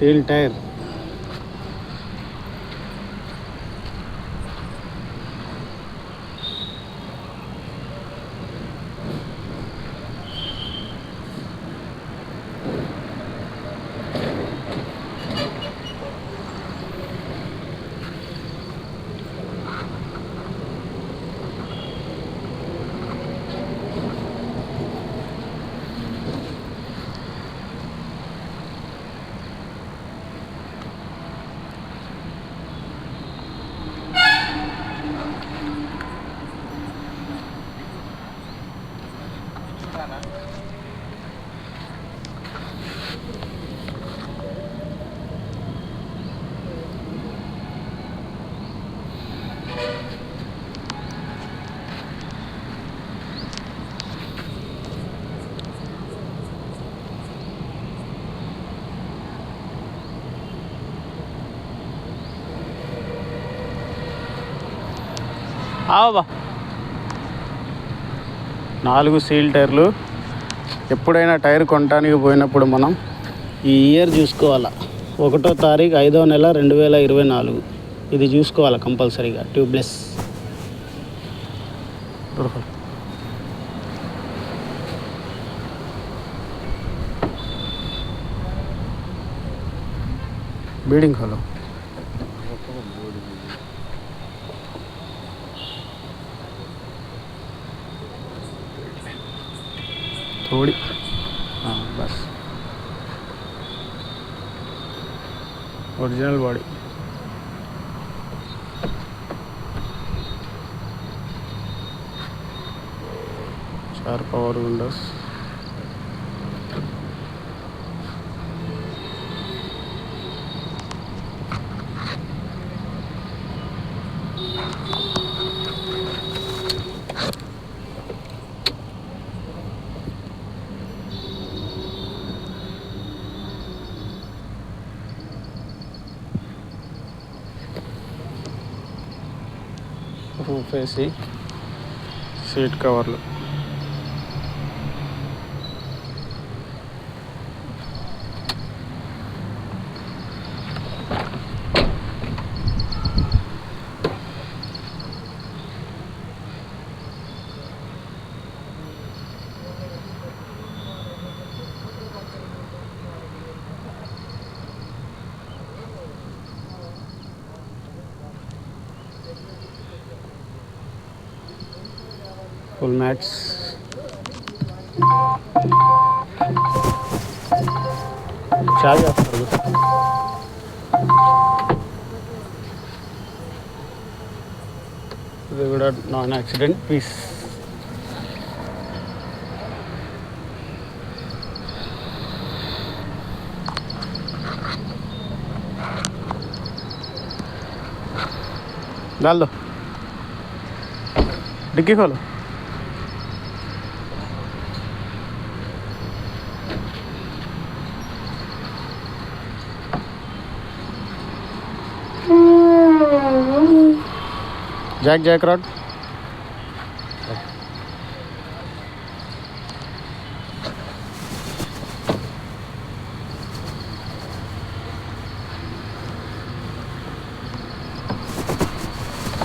Sale tyre. ఆవా 4 seal టైర్లు. ఎప్పుడైనా tyre కొనడానికి పోయినప్పుడు మనం ఈ ఇయర్ చూసుకోవాలా. 1వ తారీఖు 5వ నెల 2024. ఇది చూసుకోవాలి కంపల్సరీగా. ట్యూబ్లెస్. बीडिंग खोलो. थोड़ी हाँ बस. Original body. चार power windows. Roof AC. Seat కవర్లు. Full mats. चाबी ऑफ कर दो. ఇది కూడా నాన్ యాక్సిడెంట్ పీస్. डाल दो. डिक्की खोलो. Jack rod.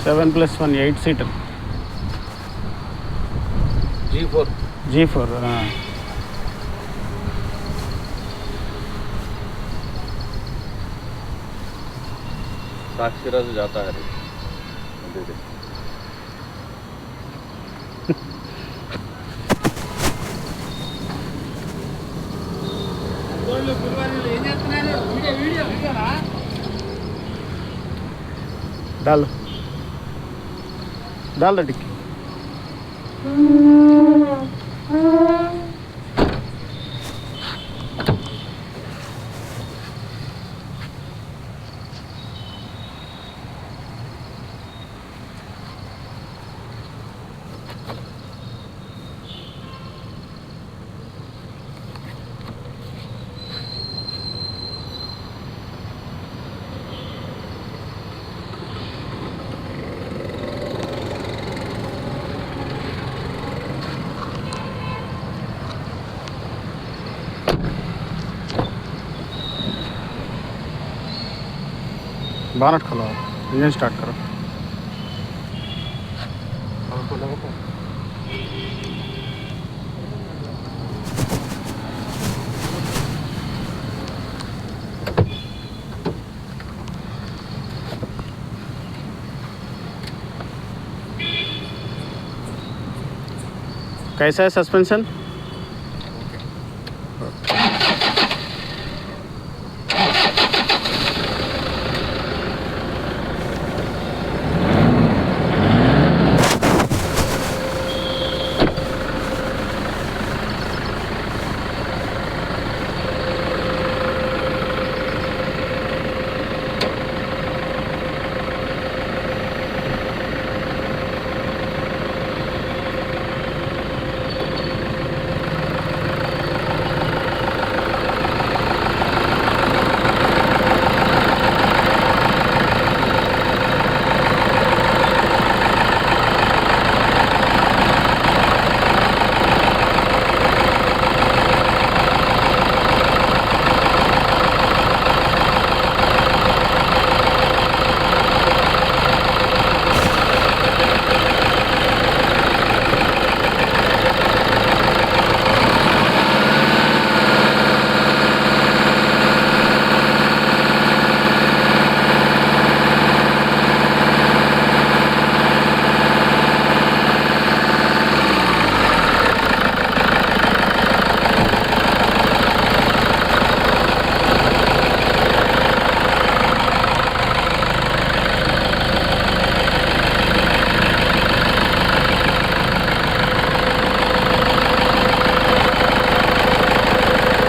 Seven plus 1 8 seater. G4 हाँ. साक्षीरा से जाता है. दे दे. डाल दो टिक्की. बानट खोलो, इंजन स्टार्ट करो। कैसा है सस्पेंशन?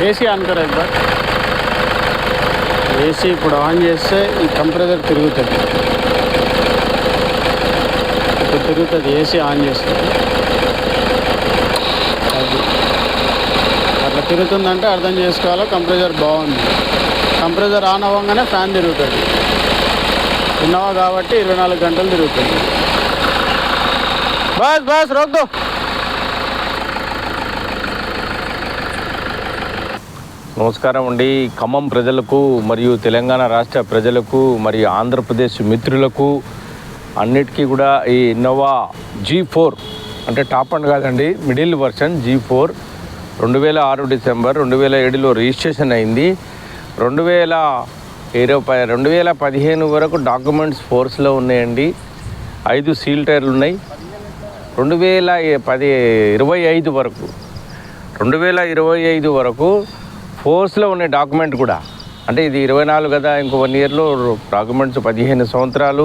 ఏసీ ఆన్ కరా एक बार। ఏసీ ఇప్పుడు ఆన్ చేస్తే ఈ కంప్రెసర్ తిరుగుతుంది, ఇప్పుడు తిరుగుతుంది ఏసీ ఆన్ చేస్తే అది అట్లా తిరుగుతుందంటే అర్థం చేసుకోవాలో కంప్రెసర్ బాగుంది। కంప్రెసర్ ఆన్ అవ్వగానే ఫ్యాన్ తిరుగుతుంది, ఇన్నోవా కాబట్టి 24 గంటలు తిరుగుతుంది। బస్ బస్ రోక్ దో। నమస్కారం అండి ఖమ్మం ప్రజలకు మరియు తెలంగాణ రాష్ట్ర ప్రజలకు మరియు ఆంధ్రప్రదేశ్ మిత్రులకు అన్నిటికీ కూడా ఈ ఇన్నోవా G4 అంటే టాప్ అండ్ కాదండి, మిడిల్ వర్షన్ G4 2006 డిసెంబర్ 2007లో రిజిస్ట్రేషన్ అయింది। 2015 వరకు డాక్యుమెంట్స్ ఫోర్స్లో ఉన్నాయండి। 5 సీల్ టైర్లు ఉన్నాయి। 2025 వరకు 2025 వరకు ఫోర్స్లో ఉన్న డాక్యుమెంట్ కూడా, అంటే ఇది 24 కదా, ఇంకో 1 ఇయర్లో డాక్యుమెంట్స్ 15 సంవత్సరాలు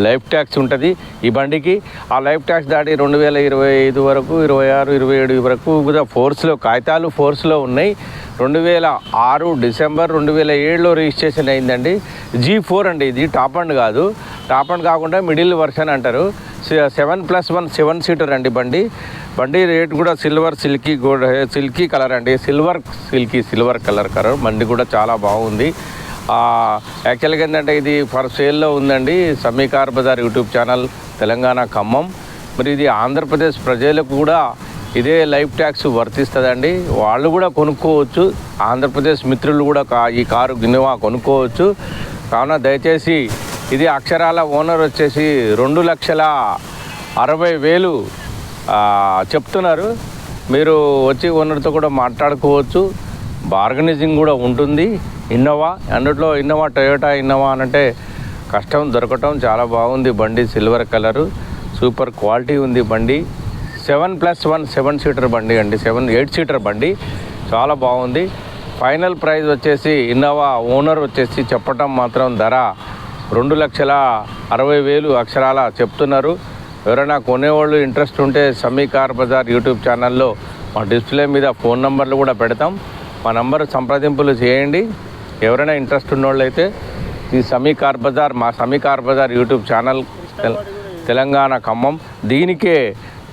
లైఫ్ ట్యాక్స్ ఉంటుంది ఈ బండికి। ఆ లైఫ్ ట్యాక్స్ దాటి 2025 వరకు 26, 27 వరకు కూడా ఫోర్స్లో కాగితాలు ఫోర్స్లో ఉన్నాయి। 2006 డిసెంబర్ 2007లో రిజిస్ట్రేషన్ అయిందండి। G4 అండి, ఇది టాప్ అండ్ కాదు, టాప్ అండ్ కాకుండా మిడిల్ వర్షన్ అంటారు। 7+1 7 సీటర్ అండి బండి రేట్ కూడా సిల్కీ కలర్ అండి, సిల్వర్ కలర్ బండి కూడా చాలా బాగుంది। యాక్చువల్గా ఏంటంటే ఇది ఫర్ సేల్లో ఉందండి, Sammi car bazaar YouTube channel Telangana Khammam. మరి ఇది ఆంధ్రప్రదేశ్ ప్రజలకు కూడా ఇదే లైఫ్ ట్యాక్స్ వర్తిస్తుందండి, వాళ్ళు కూడా కొనుక్కోవచ్చు, ఆంధ్రప్రదేశ్ మిత్రులు కూడా ఈ కారు ఇన్నోవా కొనుక్కోవచ్చు। కావున దయచేసి ఇది అక్షరాల ఓనర్ వచ్చేసి 2,60,000 చెప్తున్నారు, మీరు వచ్చి ఓనర్తో కూడా మాట్లాడుకోవచ్చు, బార్గనైజింగ్ కూడా ఉంటుంది। ఇన్నోవా అందులో టొయోటా ఇన్నోవా అంటే కష్టం దొరకటం, చాలా బాగుంది బండి, సిల్వర్ కలరు, సూపర్ క్వాలిటీ ఉంది బండి। 7+1 7 సీటర్ బండి అండి, 8 సీటర్ బండి చాలా బాగుంది। ఫైనల్ ప్రైస్ వచ్చేసి ఇన్నోవా ఓనర్ వచ్చేసి చెప్పటం మాత్రం ధర 2,60,000 అక్షరాల చెప్తున్నారు। ఎవరైనా కొనేవాళ్ళు ఇంట్రెస్ట్ ఉంటే సమీకార్ బజార్ యూట్యూబ్ ఛానల్లో మా డిస్ప్లే మీద ఫోన్ నంబర్లు కూడా పెడతాం, మా నంబర్ సంప్రదింపులు చేయండి। ఎవరైనా ఇంట్రెస్ట్ ఉన్నోళ్ళు అయితే ఈ Sammi car bazaar YouTube channel Telangana Khammam, దీనికే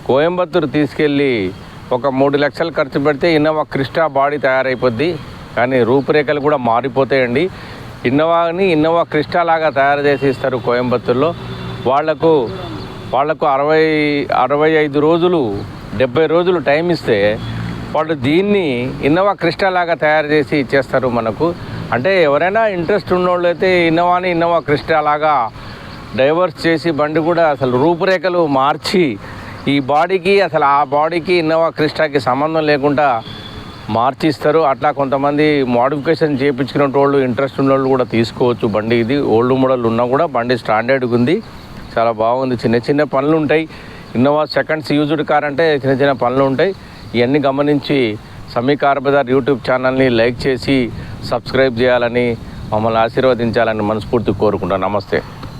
కోయంబత్తూరు తీసుకెళ్ళి ఒక 3 లక్షలు ఖర్చు పెడితే ఇన్నోవా క్రిస్టా బాడీ తయారైపోద్ది, కానీ రూపురేఖలు కూడా మారిపోతాయండి। ఇన్నోవా క్రిస్టా లాగా తయారు చేసి ఇస్తారు కోయంబత్తూరులో। వాళ్లకు 65 రోజులు 70 రోజులు టైం ఇస్తే వాళ్ళు దీన్ని ఇన్నోవా క్రిస్టా లాగా తయారు చేసి ఇచ్చేస్తారు మనకు। అంటే ఎవరైనా ఇంట్రెస్ట్ ఉన్నోళ్ళు అయితే ఇన్నోవాని ఇన్నోవా క్రిస్టా అలాగా డైవర్స్ చేసి బండి కూడా అసలు రూపురేఖలు మార్చి ఈ బాడీకి అసలు ఆ బాడీకి ఇన్నోవా క్రిస్టాకి సంబంధం లేకుండా మార్చిస్తారు. అట్లా కొంతమంది మోడిఫికేషన్ చేయించుకునే వాళ్ళు ఇంట్రెస్ట్ ఉన్న వాళ్ళు కూడా తీసుకోవచ్చు బండి. ఇది ఓల్డ్ మోడల్ ఉన్నా కూడా బండి స్టాండర్డ్గా ఉంది, చాలా బాగుంది. చిన్న చిన్న పనులు ఉంటాయి. ఇన్నోవా సెకండ్స్ యూజ్డ్ కార్ అంటే చిన్న చిన్న పనులు ఉంటాయి. ఇవన్నీ గమనించి సమీ కార్ బజార్ యూట్యూబ్ ఛానల్ని లైక్ చేసి సబ్స్క్రైబ్ చేయాలని, మమ్మల్ని ఆశీర్వదించాలని మనస్ఫూర్తిగా కోరుకుంటాను. నమస్తే.